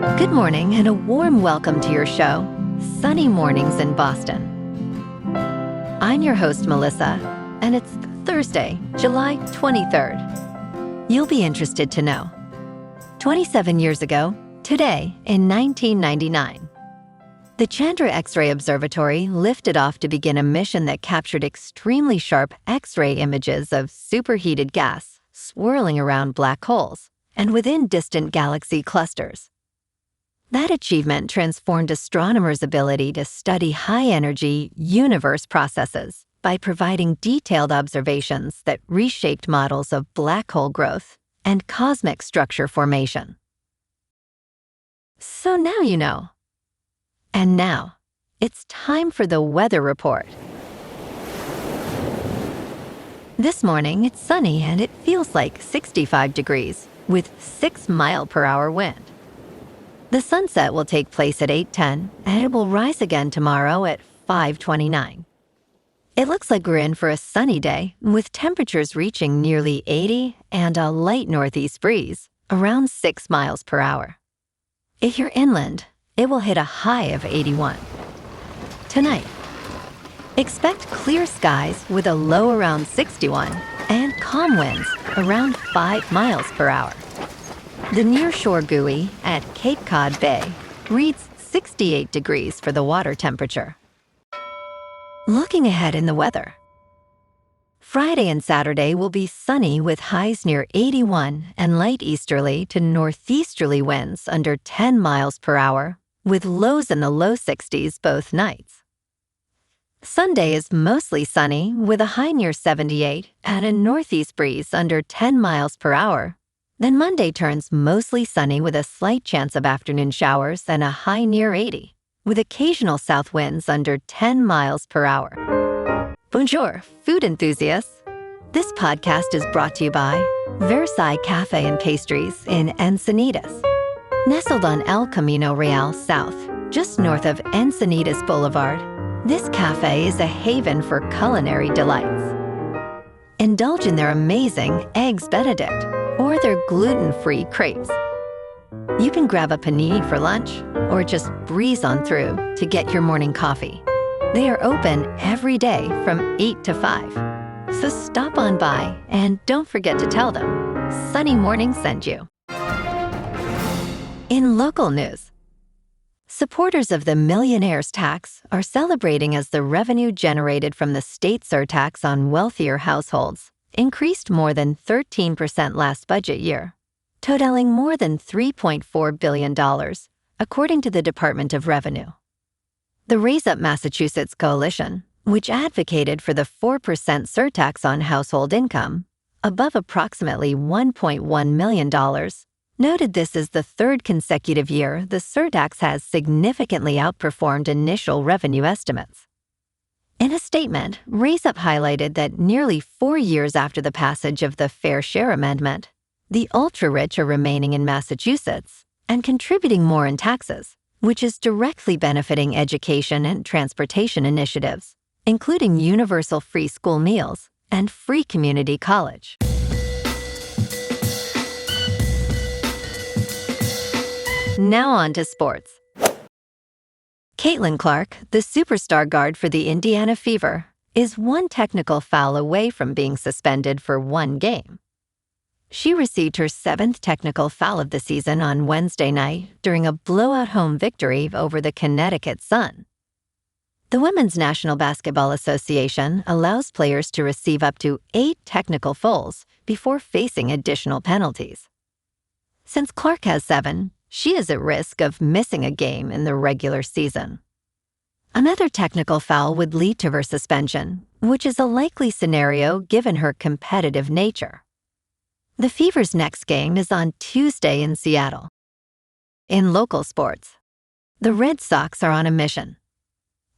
Good morning and a warm welcome to your show, Sunny Mornings in Boston. I'm your host, Melissa, and it's Thursday, July 23rd. You'll be interested to know. 27 years ago, today in 1999, the Chandra X-ray Observatory lifted off to begin a mission that captured extremely sharp X-ray images of superheated gas swirling around black holes and within distant galaxy clusters. That achievement transformed astronomers' ability to study high-energy universe processes by providing detailed observations that reshaped models of black hole growth and cosmic structure formation. So now you know. And now, it's time for the weather report. This morning, it's sunny and it feels like 65 degrees with 6-mile-per-hour wind. The sunset will take place at 8:10, and it will rise again tomorrow at 5:29. It looks like we're in for a sunny day, with temperatures reaching nearly 80 and a light northeast breeze, around 6 miles per hour. If you're inland, it will hit a high of 81. Tonight, expect clear skies with a low around 61 and calm winds around 5 miles per hour. The nearshore buoy at Cape Cod Bay reads 68 degrees for the water temperature. Looking ahead in the weather. Friday and Saturday will be sunny with highs near 81 and light easterly to northeasterly winds under 10 miles per hour, with lows in the low 60s both nights. Sunday is mostly sunny with a high near 78 and a northeast breeze under 10 miles per hour. Then Monday turns mostly sunny with a slight chance of afternoon showers and a high near 80, with occasional south winds under 10 miles per hour. Bonjour, food enthusiasts. This podcast is brought to you by Versailles Cafe and Pastries in Encinitas. Nestled on El Camino Real South, just north of Encinitas Boulevard, this cafe is a haven for culinary delights. Indulge in their amazing Eggs Benedict or their gluten-free crepes. You can grab a panini for lunch or just breeze on through to get your morning coffee. They are open every day from 8 to 5. So stop on by and don't forget to tell them Sunny Morning sent you. In local news, supporters of the millionaire's tax are celebrating as the revenue generated from the state surtax on wealthier households increased more than 13% last budget year, totaling more than $3.4 billion, according to the Department of Revenue. The Raise Up Massachusetts Coalition, which advocated for the 4% surtax on household income, above approximately $1.1 million, noted this is the third consecutive year the surtax has significantly outperformed initial revenue estimates. In a statement, Raise Up highlighted that nearly 4 years after the passage of the Fair Share Amendment, the ultra-rich are remaining in Massachusetts and contributing more in taxes, which is directly benefiting education and transportation initiatives, including universal free school meals and free community college. Now on to sports. Caitlin Clark, the superstar guard for the Indiana Fever, is one technical foul away from being suspended for 1 game. She received her 7th technical foul of the season on Wednesday night during a blowout home victory over the Connecticut Sun. The Women's National Basketball Association allows players to receive up to 8 technical fouls before facing additional penalties. Since Clark has 7, she is at risk of missing a game in the regular season. Another technical foul would lead to her suspension, which is a likely scenario given her competitive nature. The Fever's next game is on Tuesday in Seattle. In local sports, the Red Sox are on a mission.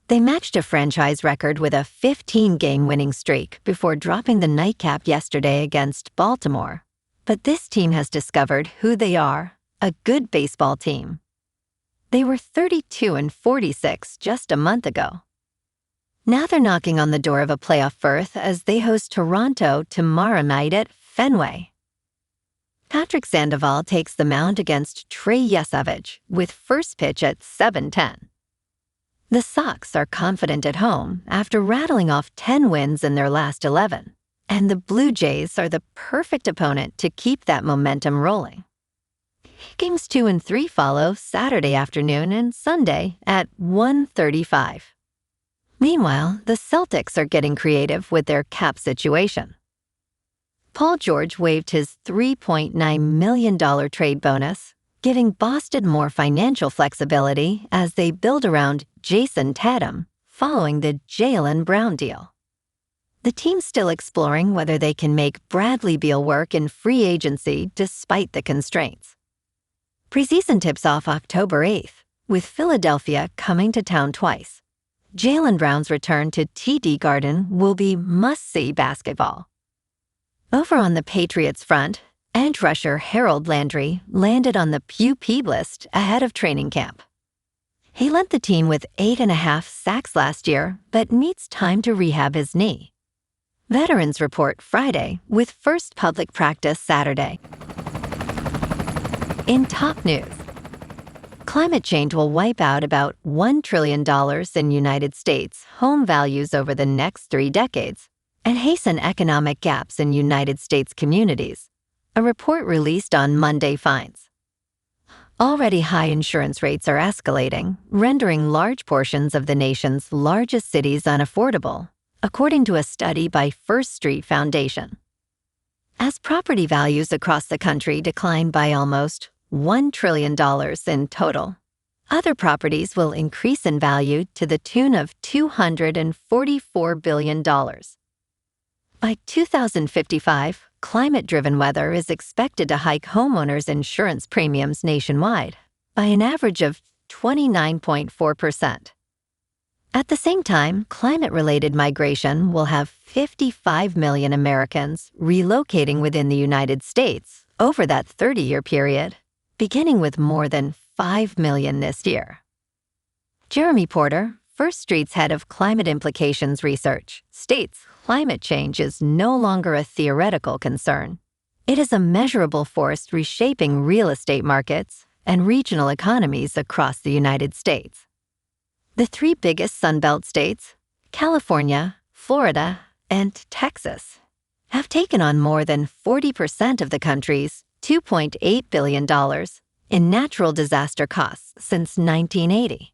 They matched a franchise record with a 15-game winning streak before dropping the nightcap yesterday against Baltimore. But this team has discovered who they are, a good baseball team. They were 32-46 just a month ago. Now they're knocking on the door of a playoff berth as they host Toronto tomorrow night at Fenway. Patrick Sandoval takes the mound against Trey Yesavage with first pitch at 7:10. The Sox are confident at home after rattling off 10 wins in their last 11, and the Blue Jays are the perfect opponent to keep that momentum rolling. Games 2 and 3 follow Saturday afternoon and Sunday at 1:35. Meanwhile, the Celtics are getting creative with their cap situation. Paul George waived his $3.9 million trade bonus, giving Boston more financial flexibility as they build around Jason Tatum following the Jaylen Brown deal. The team's still exploring whether they can make Bradley Beal work in free agency despite the constraints. Preseason tips off October 8th, with Philadelphia coming to town twice. Jaylen Brown's return to TD Garden will be must-see basketball. Over on the Patriots front, edge rusher Harold Landry landed on the PUP list ahead of training camp. He led the team with 8.5 sacks last year, but needs time to rehab his knee. Veterans report Friday, with first public practice Saturday. In top news, climate change will wipe out about $1 trillion in United States home values over the next 3 decades and hasten economic gaps in United States communities, a report released on Monday finds. Already high insurance rates are escalating, rendering large portions of the nation's largest cities unaffordable, according to a study by First Street Foundation. As property values across the country decline by almost $1 trillion in total, other properties will increase in value to the tune of $244 billion. By 2055, climate-driven weather is expected to hike homeowners' insurance premiums nationwide by an average of 29.4%. At the same time, climate-related migration will have 55 million Americans relocating within the United States over that 30-year period, beginning with more than 5 million this year. Jeremy Porter, First Street's head of climate implications research, states climate change is no longer a theoretical concern. It is a measurable force reshaping real estate markets and regional economies across the United States. The 3 biggest Sunbelt states, California, Florida, and Texas, have taken on more than 40% of the country's $2.8 billion in natural disaster costs since 1980.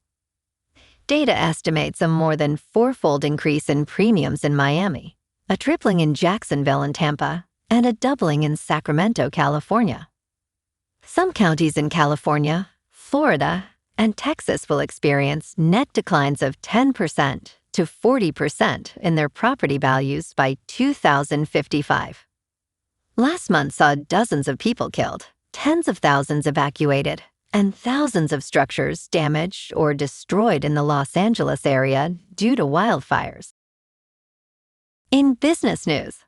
Data estimates a more than 4-fold increase in premiums in Miami, a tripling in Jacksonville and Tampa, and a doubling in Sacramento, California. Some counties in California, Florida, and Texas will experience net declines of 10% to 40% in their property values by 2055. Last month saw dozens of people killed, tens of thousands evacuated, and thousands of structures damaged or destroyed in the Los Angeles area due to wildfires. In business news,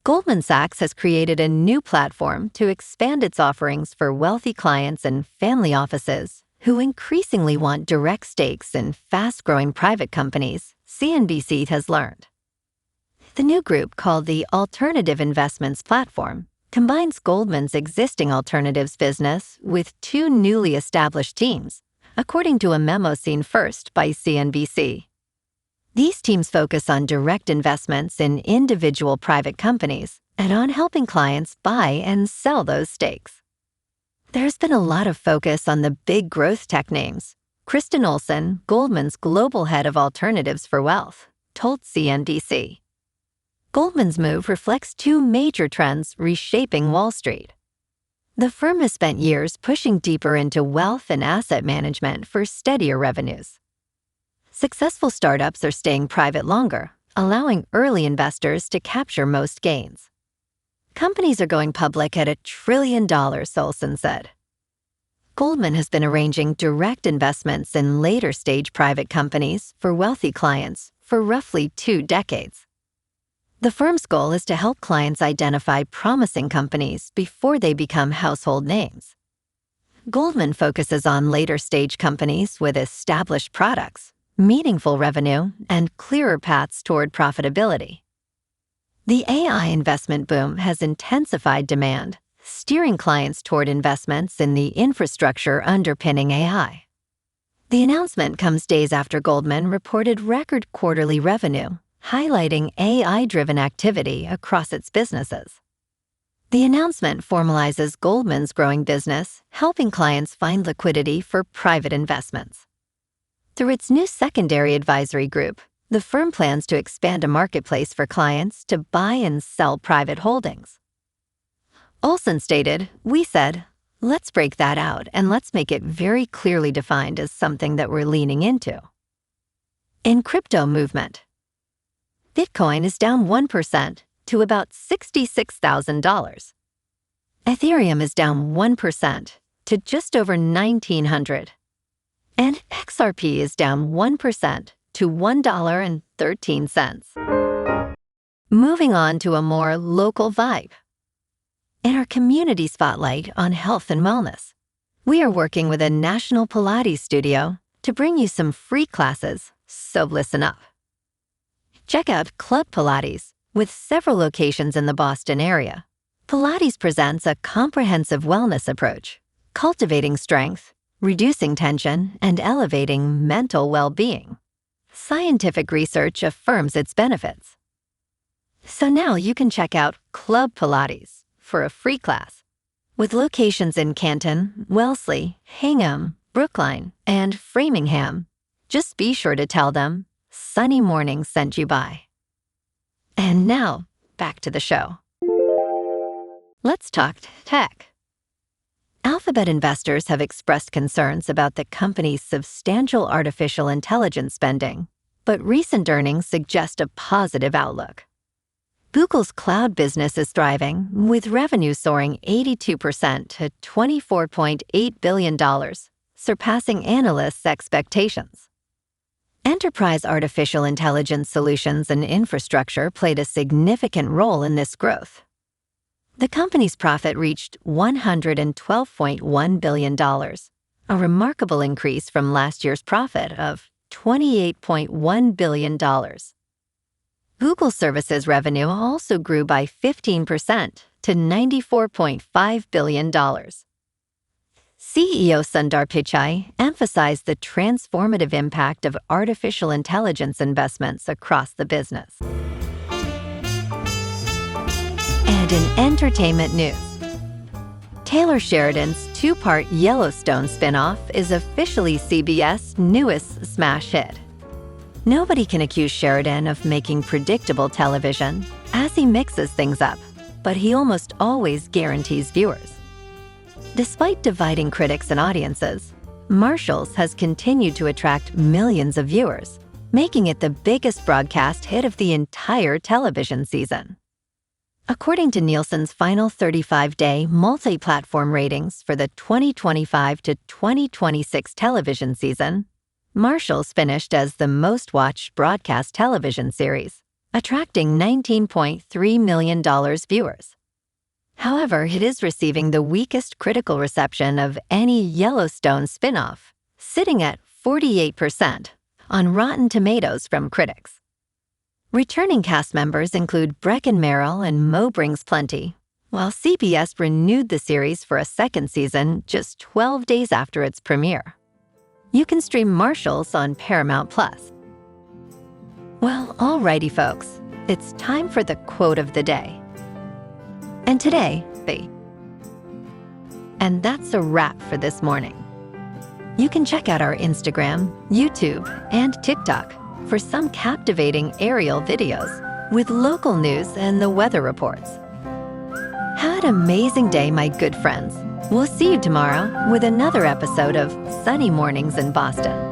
Goldman Sachs has created a new platform to expand its offerings for wealthy clients and family offices who increasingly want direct stakes in fast-growing private companies, CNBC has learned. The new group, called the Alternative Investments Platform, combines Goldman's existing alternatives business with 2 newly established teams, according to a memo seen first by CNBC. These teams focus on direct investments in individual private companies and on helping clients buy and sell those stakes. There's been a lot of focus on the big growth tech names. Kristen Olson, Goldman's global head of alternatives for wealth, told CNBC. Goldman's move reflects 2 major trends reshaping Wall Street. The firm has spent years pushing deeper into wealth and asset management for steadier revenues. Successful startups are staying private longer, allowing early investors to capture most gains. Companies are going public at $1 trillion, Olson said. Goldman has been arranging direct investments in later-stage private companies for wealthy clients for roughly 2 decades. The firm's goal is to help clients identify promising companies before they become household names. Goldman focuses on later-stage companies with established products, meaningful revenue, and clearer paths toward profitability. The AI investment boom has intensified demand, steering clients toward investments in the infrastructure underpinning AI. The announcement comes days after Goldman reported record quarterly revenue, highlighting AI-driven activity across its businesses. The announcement formalizes Goldman's growing business, helping clients find liquidity for private investments. Through its new secondary advisory group, the firm plans to expand a marketplace for clients to buy and sell private holdings. Olson stated, "We said, let's break that out and let's make it very clearly defined as something that we're leaning into." In crypto movement, Bitcoin is down 1% to about $66,000. Ethereum is down 1% to just over $1,900. And XRP is down 1% to $1.13. Moving on to a more local vibe. In our community spotlight on health and wellness, we are working with a national Pilates studio to bring you some free classes, so listen up. Check out Club Pilates. With several locations in the Boston area, Pilates presents a comprehensive wellness approach, cultivating strength, reducing tension, and elevating mental well-being. Scientific research affirms its benefits. So now you can check out Club Pilates for a free class. With locations in Canton, Wellesley, Hingham, Brookline, and Framingham, just be sure to tell them Sunny Morning sent you by. And now, back to the show. Let's talk tech. Alphabet investors have expressed concerns about the company's substantial artificial intelligence spending, but recent earnings suggest a positive outlook. Google's cloud business is thriving, with revenue soaring 82% to $24.8 billion, surpassing analysts' expectations. Enterprise artificial intelligence solutions and infrastructure played a significant role in this growth. The company's profit reached $112.1 billion, a remarkable increase from last year's profit of $28.1 billion. Google Services revenue also grew by 15% to $94.5 billion. CEO Sundar Pichai emphasized the transformative impact of artificial intelligence investments across the business. And in entertainment news, Taylor Sheridan's two-part Yellowstone spinoff is officially CBS' newest smash hit. Nobody can accuse Sheridan of making predictable television, as he mixes things up, but he almost always guarantees viewers. Despite dividing critics and audiences, Marshals has continued to attract millions of viewers, making it the biggest broadcast hit of the entire television season. According to Nielsen's final 35-day multi-platform ratings for the 2025 to 2026 television season, Marshals finished as the most-watched broadcast television series, attracting $19.3 million viewers. However, it is receiving the weakest critical reception of any Yellowstone spinoff, sitting at 48% on Rotten Tomatoes from critics. Returning cast members include Breckin Merrill and Mo Brings Plenty, while CBS renewed the series for a second season just 12 days after its premiere. You can stream Marshals on Paramount+. Well, alrighty folks, it's time for the quote of the day. And today, and that's a wrap for this morning. You can check out our Instagram, YouTube, and TikTok for some captivating aerial videos with local news and the weather reports. Have an amazing day, my good friends. We'll see you tomorrow with another episode of Sunny Mornings in Boston.